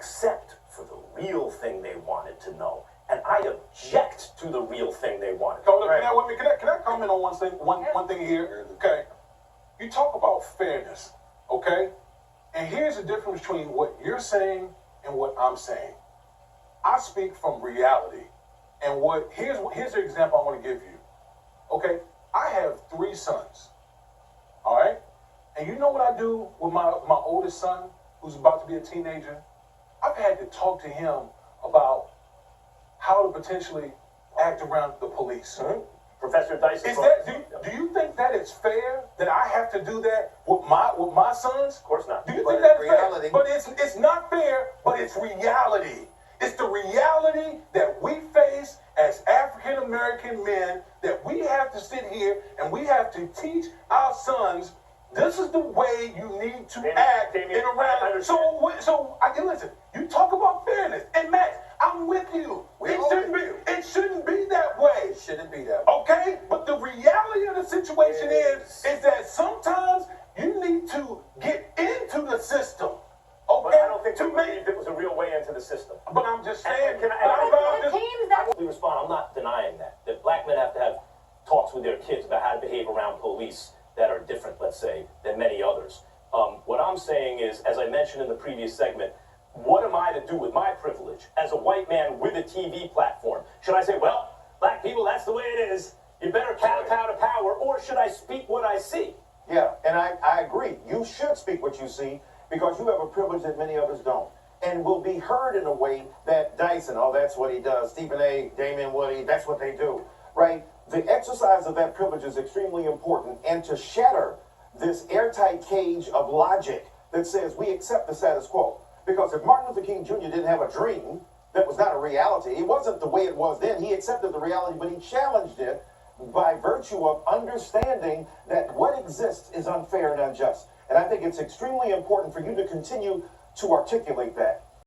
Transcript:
except for the real thing they wanted to know. And I object to the real thing they wanted. Hold up, can I comment on one thing here? Okay. You talk about fairness, okay? And here's the difference between what you're saying and what I'm saying. I speak from reality. And here's the example I want to give you. Okay? I have 3 sons. All right? And you know what I do with my oldest son, who's about to be a teenager? I've had to talk to him about how to potentially act around the police. Mm-hmm. Professor Dyson. Do you think that it's fair that I have to do that with my sons? Of course not. Do you think that's reality? Fair? But it's not fair, but it's reality. It's the reality that we face as African American men, that we have to sit here and we have to teach our sons, this is the way you need to act in around. So I can listen. You talk about fairness, and Max, I'm with you. It shouldn't be that way. It shouldn't be that way. Okay, but the reality of the situation is that sometimes you need to get into the system. Okay, but I don't think it was a real way into the system. But I'm just saying. I will respond. I'm not denying that black men have to have talks with their kids about how to behave around police that are different, let's say, than many others. What I'm saying is, as I mentioned in the previous segment, what am I to do with my privilege as a white man with a TV platform? Should I say, well, black people, that's the way it is. You better kowtow to power, or should I speak what I see? Yeah, and I agree. You should speak what you see because you have a privilege that many others don't. And will be heard in a way that Dyson, oh, that's what he does. Stephen A., Damian Woody, that's what they do, right? The exercise of that privilege is extremely important. And to shatter this airtight cage of logic that says we accept the status quo. Because if Martin Luther King Jr. didn't have a dream that was not a reality, it wasn't the way it was then. He accepted the reality, but he challenged it by virtue of understanding that what exists is unfair and unjust. And I think it's extremely important for you to continue to articulate that.